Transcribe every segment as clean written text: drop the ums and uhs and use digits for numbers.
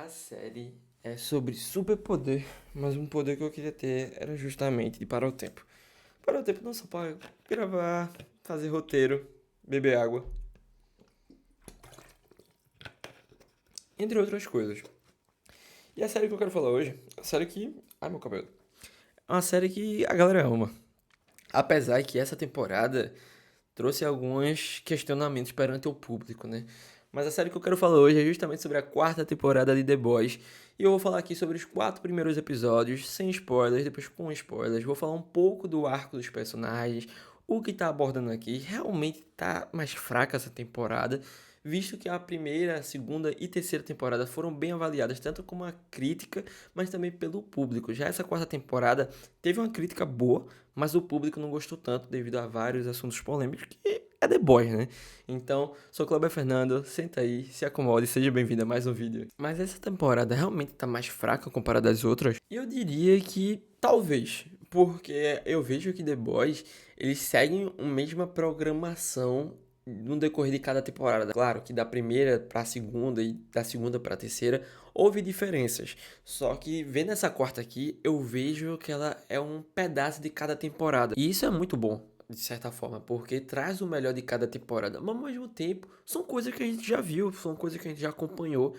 A série é sobre superpoder, mas um poder que eu queria ter era justamente de parar o tempo. Parar o tempo não só para gravar, fazer roteiro, beber água, entre outras coisas. E a série que eu quero falar hoje, é a série que. Ai, meu cabelo. É uma série que a galera ama. Apesar que essa temporada trouxe alguns questionamentos perante o público, né? Mas a série que eu quero falar hoje é justamente sobre a quarta temporada de The Boys. E eu vou falar aqui sobre os quatro primeiros episódios, sem spoilers, depois com spoilers. Vou falar um pouco do arco dos personagens, o que tá abordando aqui. Realmente tá mais fraca essa temporada, visto que a primeira, segunda e terceira temporada foram bem avaliadas, tanto como a crítica, mas também pelo público. Já essa quarta temporada teve uma crítica boa, mas o público não gostou tanto devido a vários assuntos polêmicos que é The Boys, né? Então, sou Cláudio Fernando, senta aí, se acomode, seja bem-vindo a mais um vídeo. Mas essa temporada realmente tá mais fraca comparada às outras? E eu diria que talvez, porque eu vejo que The Boys, eles seguem a mesma programação no decorrer de cada temporada. Claro que da primeira para a segunda e da segunda para a terceira houve diferenças. Só que vendo essa quarta aqui, eu vejo que ela é um pedaço de cada temporada. E isso é muito bom, de certa forma, porque traz o melhor de cada temporada. Mas ao mesmo tempo, são coisas que a gente já viu, são coisas que a gente já acompanhou.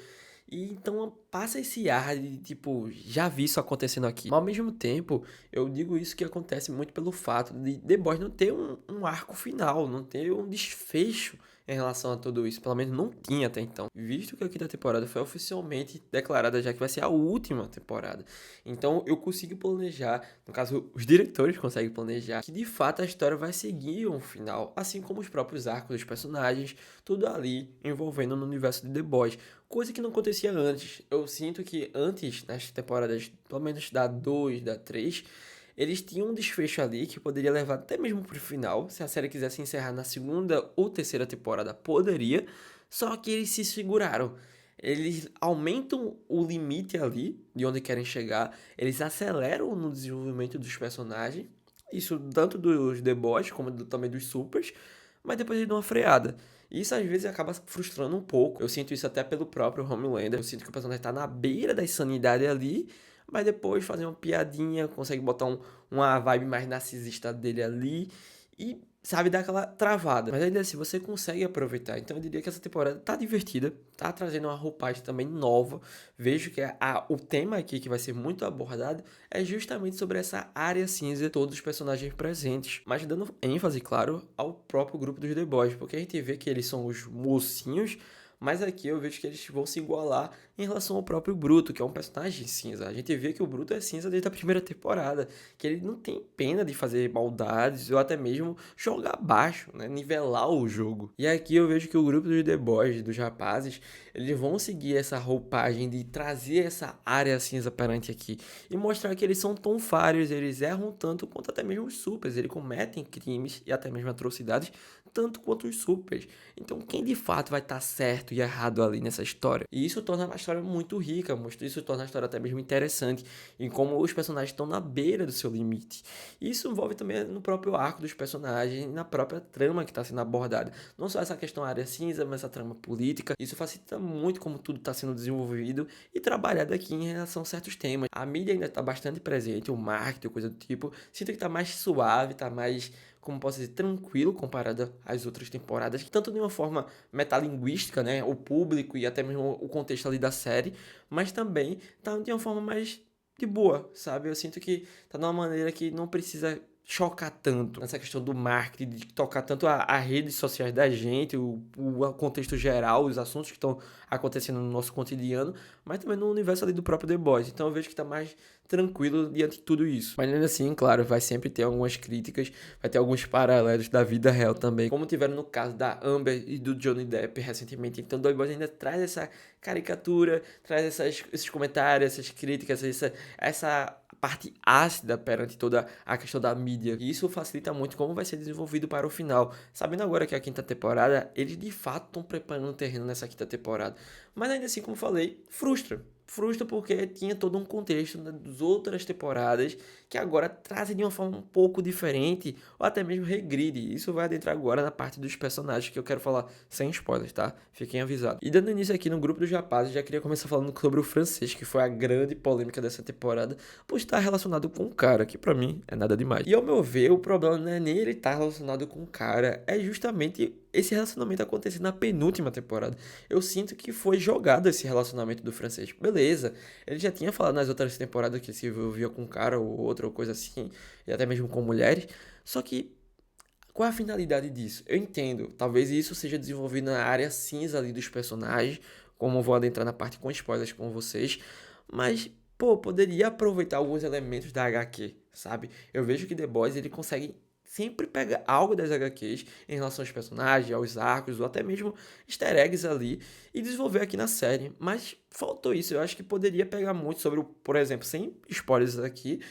E então passa esse ar de tipo, já vi isso acontecendo aqui. Mas ao mesmo tempo, eu digo isso que acontece muito pelo fato de The Boys não ter um arco final, não ter um desfecho em relação a tudo isso. Pelo menos não tinha até então. Visto que a quinta temporada foi oficialmente declarada já que vai ser a última temporada. Então eu consigo planejar, no caso, os diretores conseguem planejar, que de fato a história vai seguir um final. Assim como os próprios arcos dos personagens, tudo ali envolvendo no universo de The Boys. Coisa que não acontecia antes. Eu sinto que antes, nas temporadas, pelo menos da 2, da 3, eles tinham um desfecho ali que poderia levar até mesmo pro final. Se a série quisesse encerrar na segunda ou terceira temporada, poderia. Só que eles se seguraram. Eles aumentam o limite ali de onde querem chegar. Eles aceleram no desenvolvimento dos personagens. Isso tanto dos The Boys como também dos Supers. Mas depois eles dão uma freada. E isso às vezes acaba frustrando um pouco. Eu sinto isso até pelo próprio Homelander. Eu sinto que o personagem tá na beira da insanidade ali, mas depois fazer uma piadinha, consegue botar uma vibe mais narcisista dele ali e, sabe, dar aquela travada. Mas ainda assim, você consegue aproveitar. Então eu diria que essa temporada tá divertida, tá trazendo uma roupagem também nova. Vejo que o tema aqui que vai ser muito abordado é justamente sobre essa área cinza, todos os personagens presentes, mas dando ênfase, claro, ao próprio grupo dos The Boys, porque a gente vê que eles são os mocinhos, mas aqui eu vejo que eles vão se igualar em relação ao próprio Bruto, que é um personagem cinza. A gente vê que o Bruto é cinza desde a primeira temporada, que ele não tem pena de fazer maldades ou até mesmo jogar baixo, né? Nivelar o jogo. E aqui eu vejo que o grupo dos The Boys, dos rapazes, eles vão seguir essa roupagem de trazer essa área cinza perante aqui e mostrar que eles são tão falhos, eles erram tanto quanto até mesmo os supers, eles cometem crimes e até mesmo atrocidades tanto quanto os supers. Então quem de fato vai estar certo e errado ali nessa história? E isso torna a história muito rica, isso torna a história até mesmo interessante em como os personagens estão na beira do seu limite. E isso envolve também no próprio arco dos personagens, na própria trama que está sendo abordada. Não só essa questão área cinza, mas essa trama política. Isso facilita muito como tudo está sendo desenvolvido e trabalhado aqui em relação a certos temas. A mídia ainda está bastante presente, o marketing, coisa do tipo. Sinto que está mais suave, está mais, como posso dizer, tranquilo comparado às outras temporadas, tanto de uma forma metalinguística, né, o público e até mesmo o contexto ali da série, mas também tá de uma forma mais de boa, sabe? Eu sinto que tá de uma maneira que não precisa chocar tanto nessa questão do marketing, de tocar tanto a redes sociais da gente, o contexto geral, os assuntos que estão acontecendo no nosso cotidiano, mas também no universo ali do próprio The Boys. Então eu vejo que tá mais tranquilo diante de tudo isso. Mas ainda assim, claro, vai sempre ter algumas críticas, vai ter alguns paralelos da vida real também, como tiveram no caso da Amber e do Johnny Depp recentemente. Então The Boys ainda traz essa caricatura, traz esses comentários, essas críticas, essa parte ácida perante toda a questão da mídia. E isso facilita muito como vai ser desenvolvido para o final. Sabendo agora que a quinta temporada, eles de fato estão preparando o terreno nessa quinta temporada. Mas ainda assim, como falei, frustra. frustra porque tinha todo um contexto das outras temporadas que agora trazem de uma forma um pouco diferente ou até mesmo regride. Isso vai adentrar agora na parte dos personagens que eu quero falar sem spoilers, tá? Fiquem avisados. E dando início aqui no grupo dos rapazes, já queria começar falando sobre o francês, que foi a grande polêmica dessa temporada, por estar relacionado com o cara, que pra mim é nada demais. E ao meu ver, o problema não é nem ele estar relacionado com o cara, é justamente esse relacionamento acontecendo na penúltima temporada. Eu sinto que foi jogado esse relacionamento do francês. Beleza, ele já tinha falado nas outras temporadas que se envolvia com um cara ou outro, ou coisa assim, e até mesmo com mulheres. Só que, qual é a finalidade disso? Eu entendo, talvez isso seja desenvolvido na área cinza ali dos personagens, como eu vou adentrar na parte com spoilers com vocês, mas, pô, poderia aproveitar alguns elementos da HQ, sabe? Eu vejo que The Boys, ele consegue sempre pega algo das HQs em relação aos personagens, aos arcos, ou até mesmo easter eggs ali, e desenvolver aqui na série. Mas faltou isso. Eu acho que poderia pegar muito sobre, por exemplo, sem spoilers aqui,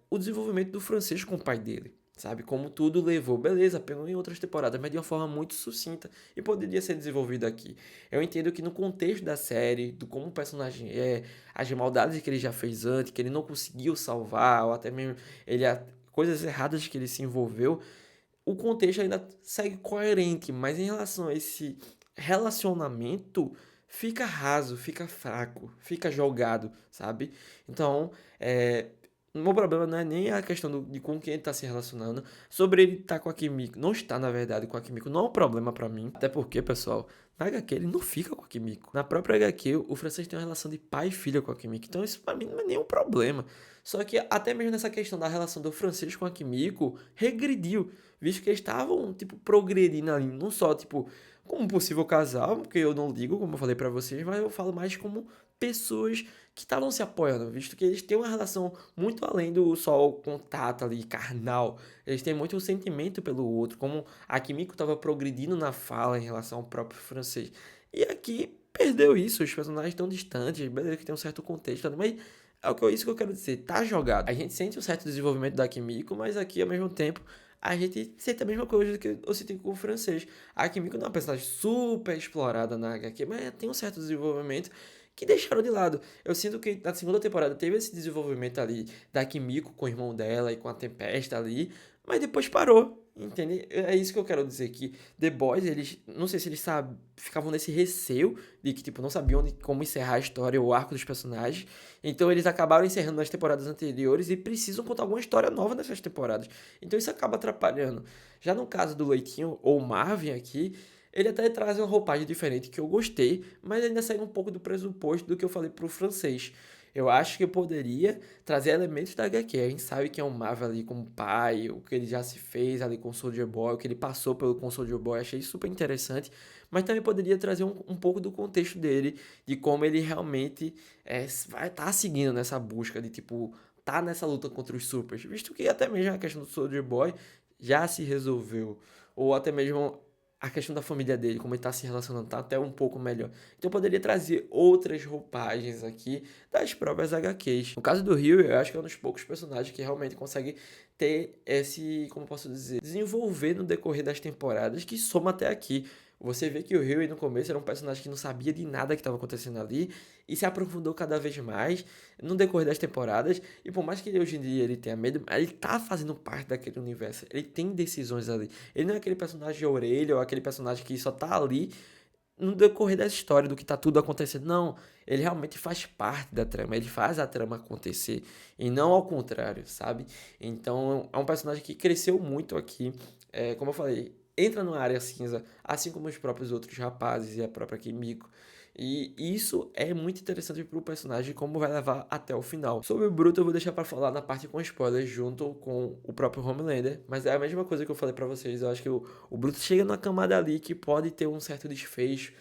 o desenvolvimento do francês com o pai dele. Sabe? Como tudo levou. Beleza, pegou em outras temporadas, mas de uma forma muito sucinta e poderia ser desenvolvido aqui. Eu entendo que no contexto da série, do como o personagem é, as maldades que ele já fez antes, que ele não conseguiu salvar, ou até mesmo ele coisas erradas que ele se envolveu, o contexto ainda segue coerente, mas em relação a esse relacionamento, fica raso, fica fraco, fica jogado, sabe? Então, o meu problema não é nem a questão de com quem ele tá se relacionando, sobre ele estar com a Kimiko, não está na verdade com a Kimiko, não é um problema pra mim, até porque, pessoal, na HQ ele não fica com a Kimiko. Na própria HQ, o francês tem uma relação de pai e filha com a Kimiko, então isso pra mim não é nenhum problema. Só que até mesmo nessa questão da relação do francês com a Kimiko, regrediu, visto que eles estavam, tipo, progredindo ali, não só, tipo, como possível casal, porque eu não ligo, como eu falei pra vocês, mas eu falo mais como pessoas que estavam se apoiando, visto que eles têm uma relação muito além do só o contato ali, carnal. Eles têm muito sentimento pelo outro, como a Kimiko estava progredindo na fala em relação ao próprio francês. E aqui perdeu isso, os personagens estão distantes, beleza que tem um certo contexto, mas isso que eu quero dizer, tá jogado. A gente sente um certo desenvolvimento da Kimiko, mas aqui ao mesmo tempo a gente sente a mesma coisa que eu senti com o francês. A Kimiko não é uma personagem super explorada na HQ, mas tem um certo desenvolvimento que deixaram de lado. Eu sinto que na segunda temporada teve esse desenvolvimento ali da Kimiko com o irmão dela e com a Tempesta ali, mas depois parou. Entende? É isso que eu quero dizer, que The Boys, eles, não sei se eles ficavam nesse receio de que, tipo, não sabiam como encerrar a história ou o arco dos personagens, então eles acabaram encerrando nas temporadas anteriores e precisam contar alguma história nova nessas temporadas, então isso acaba atrapalhando. Já no caso do Leitinho, ou Marvin aqui, ele até traz uma roupagem diferente que eu gostei, mas ainda segue um pouco do pressuposto do que eu falei pro francês. Eu acho que eu poderia trazer elementos da HQ. A gente sabe que é um Marvel ali como pai, o que ele já se fez ali com o Soldier Boy, o que ele passou com Soldier Boy, achei super interessante. Mas também poderia trazer um pouco do contexto dele, de como ele realmente vai estar seguindo nessa busca de, tipo, tá nessa luta contra os supers. Visto que até mesmo a questão do Soldier Boy já se resolveu. Ou até mesmo a questão da família dele, como ele tá se relacionando, tá até um pouco melhor. Então eu poderia trazer outras roupagens aqui das próprias HQs. No caso do Rio, eu acho que é um dos poucos personagens que realmente consegue ter esse, como posso dizer, desenvolver no decorrer das temporadas, que soma até aqui. Você vê que o Rio no começo era um personagem que não sabia de nada que estava acontecendo ali e se aprofundou cada vez mais no decorrer das temporadas. E por mais que hoje em dia ele tenha medo, ele tá fazendo parte daquele universo. Ele tem decisões ali. Ele não é aquele personagem de orelha ou aquele personagem que só tá ali no decorrer da história, do que tá tudo acontecendo. Não, ele realmente faz parte da trama, ele faz a trama acontecer, e não ao contrário, sabe? Então, é um personagem que cresceu muito aqui, como eu falei, entra numa área cinza, assim como os próprios outros rapazes e a própria Kimiko. E isso é muito interessante pro personagem, como vai levar até o final. Sobre o Bruto eu vou deixar pra falar na parte com spoilers, junto com o próprio Homelander, mas é a mesma coisa que eu falei pra vocês, eu acho que o Bruto chega numa camada ali que pode ter um certo desfecho,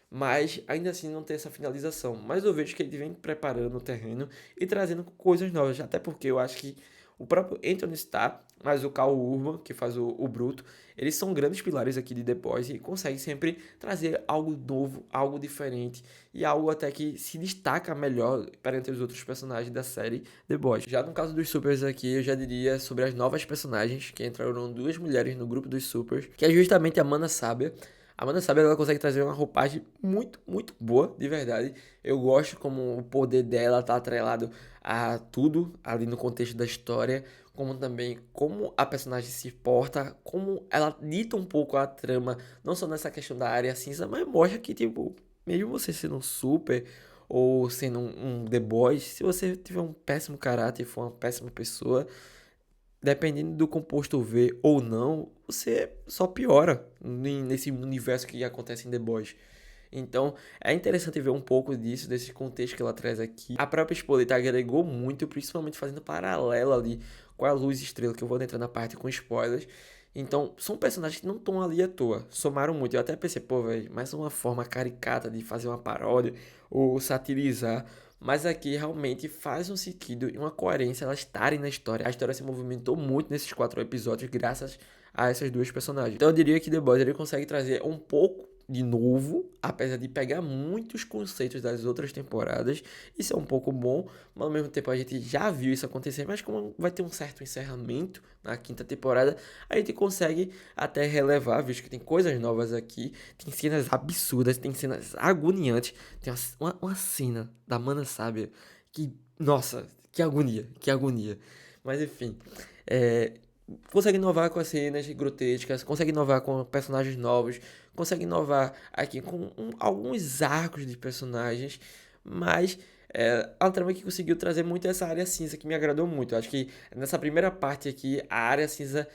mas ainda assim não tem essa finalização. Mas eu vejo que ele vem preparando o terreno e trazendo coisas novas, até porque eu acho que o próprio Anthony Starr, mas o Karl Urban, que faz o Bruto, eles são grandes pilares aqui de The Boys e conseguem sempre trazer algo novo, algo diferente e algo até que se destaca melhor perante os outros personagens da série The Boys. Já no caso dos Supers aqui, eu já diria sobre as novas personagens, que entraram duas mulheres no grupo dos Supers, que é justamente a Mana Sábia. A Amanda Sabe, ela consegue trazer uma roupagem muito, muito boa, de verdade. Eu gosto como o poder dela tá atrelado a tudo ali no contexto da história, como também como a personagem se porta, como ela dita um pouco a trama, não só nessa questão da área cinza, mas mostra que, tipo, mesmo você sendo um super ou sendo um The Boys, se você tiver um péssimo caráter e for uma péssima pessoa, dependendo do composto V ou não, você só piora nesse universo que acontece em The Boys. Então, é interessante ver um pouco disso, desse contexto que ela traz aqui. A própria Spoleta agregou muito, principalmente fazendo paralelo ali com a Luz Estrela, que eu vou entrar na parte com spoilers. Então, são personagens que não estão ali à toa, somaram muito. Eu até pensei, pô, velho, mais uma forma caricata de fazer uma paródia ou satirizar. Mas aqui realmente faz um sentido e uma coerência elas estarem na história. A história se movimentou muito nesses 4 episódios graças a essas duas personagens. Então eu diria que The Boys ele consegue trazer um pouco de novo, apesar de pegar muitos conceitos das outras temporadas. Isso é um pouco bom, mas ao mesmo tempo a gente já viu isso acontecer, mas como vai ter um certo encerramento na quinta temporada, a gente consegue até relevar, visto que tem coisas novas aqui, tem cenas absurdas, tem cenas agoniantes, tem uma cena da Mana Sábia que, nossa, que agonia, que agonia. Mas enfim, é, consegue inovar com as cenas grotescas, consegue inovar com personagens novos, consegue inovar aqui com alguns arcos de personagens, mas é uma trama que conseguiu trazer muito essa área cinza que me agradou muito. Eu acho que nessa primeira parte aqui, a área cinza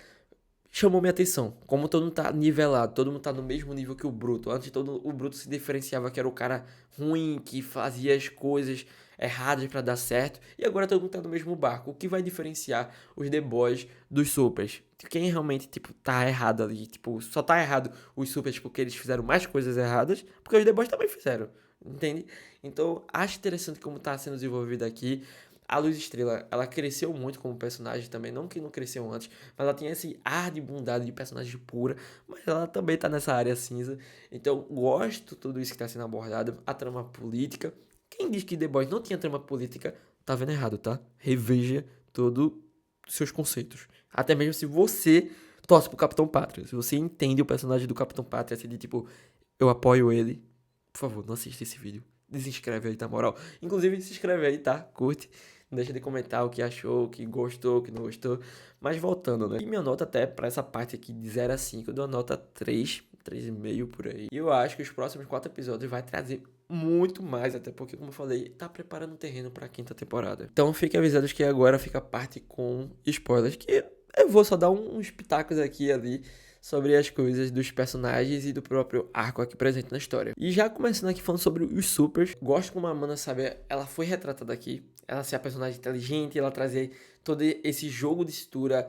chamou minha atenção. Como todo mundo tá nivelado, todo mundo tá no mesmo nível que o Bruto. Antes todo o Bruto se diferenciava que era o cara ruim, que fazia as coisas erradas pra dar certo. E agora todo mundo tá no mesmo barco. O que vai diferenciar os The Boys dos Supers? Quem realmente, tipo, tá errado ali. Tipo, só tá errado os Supers porque eles fizeram mais coisas erradas. Porque os The Boys também fizeram. Entende? Então, acho interessante como tá sendo desenvolvido aqui. A Luz Estrela, ela cresceu muito como personagem também, não que não cresceu antes, mas ela tinha esse ar de bondade de personagem pura, mas ela também tá nessa área cinza. Então, gosto de tudo isso que tá sendo abordado, a trama política. Quem diz que The Boys não tinha trama política, tá vendo errado, tá? Reveja todos os seus conceitos. Até mesmo se você torce pro Capitão Pátria, se você entende o personagem do Capitão Pátria, assim, de tipo, eu apoio ele, por favor, não assista esse vídeo. Desinscreve aí, tá moral? Inclusive, se inscreve aí, tá? Curte. Não deixa de comentar o que achou, o que gostou, o que não gostou. Mas voltando, né? E minha nota até pra essa parte aqui de 0 a 5, eu dou a nota 3, 3,5 por aí. E eu acho que os próximos 4 episódios vai trazer muito mais, até porque, como eu falei, tá preparando o terreno pra quinta temporada. Então fiquem avisados que agora fica a parte com spoilers, que eu vou só dar uns pitacos aqui e ali sobre as coisas dos personagens e do próprio arco aqui presente na história. E já começando aqui falando sobre os supers, gosto como a Amanda Sabe, ela foi retratada aqui, ela ser a personagem inteligente, ela trazer todo esse jogo de cintura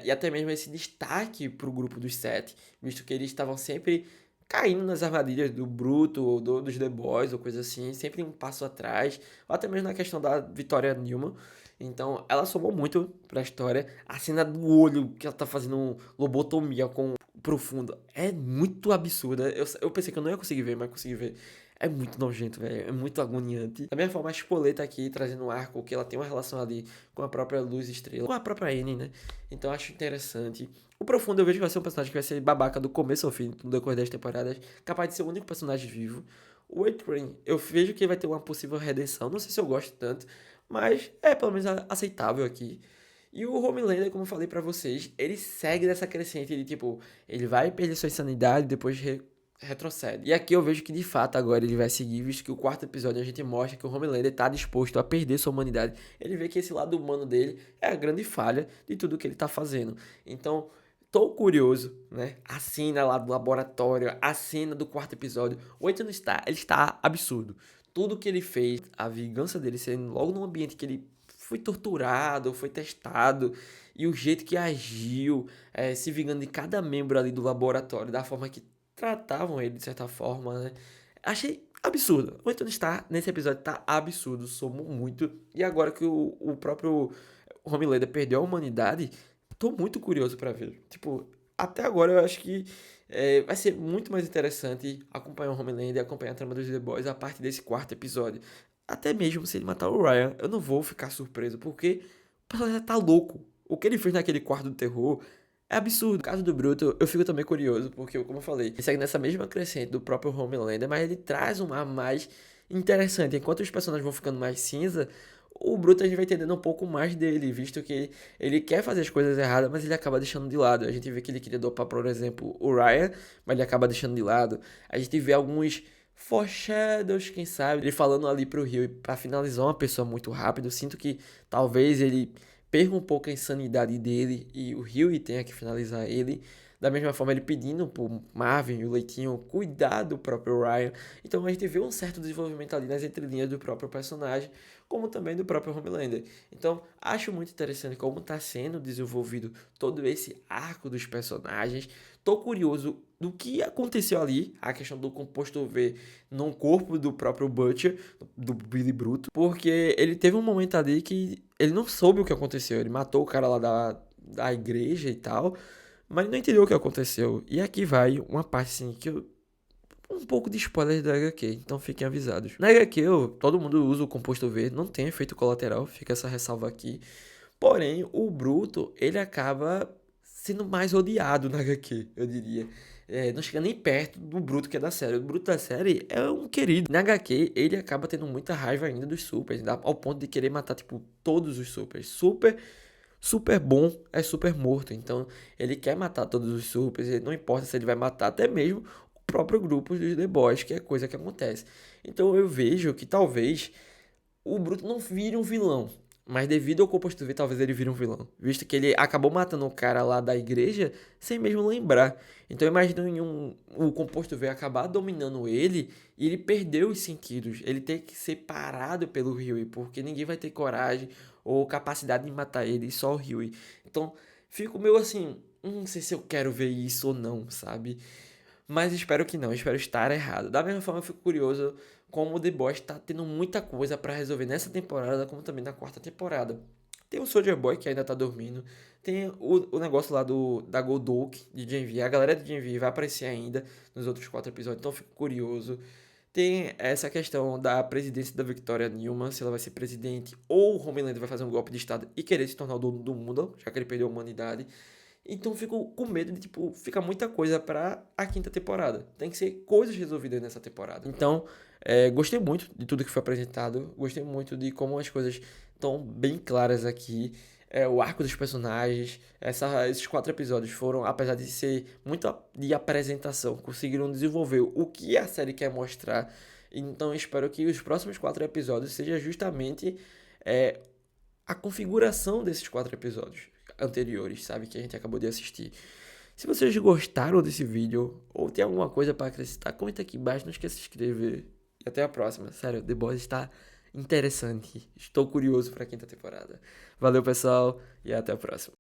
e até mesmo esse destaque pro grupo dos 7, visto que eles estavam sempre caindo nas armadilhas do Bruto ou dos The Boys ou coisa assim, sempre um passo atrás, ou até mesmo na questão da Victoria Newman. Então, ela somou muito pra história. A cena do olho, que ela tá fazendo lobotomia com profundo, é muito absurda. Eu pensei que eu não ia conseguir ver, mas consegui ver. É muito nojento, velho. É muito agoniante. Da mesma forma, a Spoleta aqui, trazendo um arco que ela tem uma relação ali com a própria Luz Estrela, com a própria Annie, né? Então, acho interessante. O Profundo eu vejo que vai ser um personagem que vai ser babaca do começo ao fim, no decorrer das temporadas. Capaz de ser o único personagem vivo. O A-Train, eu vejo que vai ter uma possível redenção. Não sei se eu gosto tanto, mas é pelo menos aceitável aqui. E o Homelander, como eu falei pra vocês, ele segue dessa crescente de tipo, ele vai perder sua insanidade, depois retrocede. E aqui eu vejo que de fato agora ele vai seguir, visto que o quarto episódio a gente mostra que o Homelander tá disposto a perder sua humanidade. Ele vê que esse lado humano dele é a grande falha de tudo que ele tá fazendo. Então, tô curioso, né? A cena lá do laboratório, a cena do quarto episódio. O Ethan ele está absurdo. Tudo que ele fez, a vingança dele sendo logo num ambiente que ele foi torturado, foi testado, e o jeito que agiu, se vingando de cada membro ali do laboratório, da forma que tratavam ele de certa forma, né? Achei absurdo. O Anthony Starr nesse episódio tá absurdo, somou muito. E agora que o próprio Homelander perdeu a humanidade, tô muito curioso pra ver. Tipo, até agora eu acho que vai ser muito mais interessante acompanhar o Homelander e acompanhar a trama dos The Boys a partir desse quarto episódio. Até mesmo se ele matar o Ryan, eu não vou ficar surpreso, porque o personagem tá louco. O que ele fez naquele quarto do terror É absurdo. No caso do Bruto, eu fico também curioso, porque, como eu falei, ele segue nessa mesma crescente do próprio Homelander, mas ele traz um ar mais interessante. Enquanto os personagens vão ficando mais cinza, o Bruto a gente vai entendendo um pouco mais dele, visto que ele quer fazer as coisas erradas, mas ele acaba deixando de lado. A gente vê que ele queria dopar, por exemplo, o Ryan, mas ele acaba deixando de lado. A gente vê alguns foreshadows, quem sabe, ele falando ali pro Rio pra finalizar uma pessoa muito rápido. Eu sinto que talvez ele perca um pouco a insanidade dele e o Huey tenha que finalizar ele. Da mesma forma, ele pedindo pro Marvin e o Leitinho cuidar do próprio Ryan. Então a gente vê um certo desenvolvimento ali nas entrelinhas do próprio personagem, como também do próprio Homelander. Então acho muito interessante como está sendo desenvolvido todo esse arco dos personagens. Tô curioso do que aconteceu ali, a questão do composto V no corpo do próprio Butcher, do Billy Bruto, porque ele teve um momento ali que ele não soube o que aconteceu. Ele matou o cara lá da igreja e tal, mas não entendeu o que aconteceu. E aqui vai uma parte assim que eu. Um pouco de spoiler da HQ, então fiquem avisados. Na HQ, todo mundo usa o composto V, não tem efeito colateral, fica essa ressalva aqui. Porém, o Bruto, ele acaba sendo mais odiado na HQ, eu diria. Não chega nem perto do Bruto que é da série. O Bruto da série é um querido. Na HQ, ele acaba tendo muita raiva ainda dos supers, ao ponto de querer matar, tipo, todos os supers. Super bom é super morto. Então, ele quer matar todos os supers. Não importa se ele vai matar até mesmo o próprio grupo dos The Boys, que é coisa que acontece. Então, eu vejo que talvez o Bruto não vire um vilão. Mas devido ao composto V, talvez ele vire um vilão. Visto que ele acabou matando o cara lá da igreja sem mesmo lembrar. Então imagina o composto V acabar dominando ele e ele perdeu os sentidos. Ele ter que ser parado pelo Huey, porque ninguém vai ter coragem ou capacidade de matar ele, só o Huey. Então fico meio assim, não sei se eu quero ver isso ou não, sabe? Mas espero que não, espero estar errado. Da mesma forma, eu fico curioso como o The Boys tá tendo muita coisa pra resolver nessa temporada, como também na quarta temporada. Tem o Soldier Boy que ainda tá dormindo. Tem o negócio lá da Goldorak de Gen V. A galera de Gen V vai aparecer ainda nos outros 4 episódios, então eu fico curioso. Tem essa questão da presidência da Victoria Newman, se ela vai ser presidente ou o Homelander vai fazer um golpe de estado e querer se tornar o dono do mundo, já que ele perdeu a humanidade. Então eu fico com medo de, tipo, ficar muita coisa pra a quinta temporada. Tem que ser coisas resolvidas nessa temporada. Então, gostei muito de tudo que foi apresentado. Gostei muito de como as coisas estão bem claras aqui. O arco dos personagens. Esses 4 episódios foram, apesar de ser muito de apresentação, conseguiram desenvolver o que a série quer mostrar. Então eu espero que os próximos 4 episódios seja justamente a configuração desses 4 episódios anteriores, sabe? Que a gente acabou de assistir. Se vocês gostaram desse vídeo ou tem alguma coisa para acrescentar, comenta aqui embaixo. Não esqueça de se inscrever. E até a próxima. Sério, The Boys está interessante. Estou curioso para a quinta temporada. Valeu, pessoal, e até a próxima.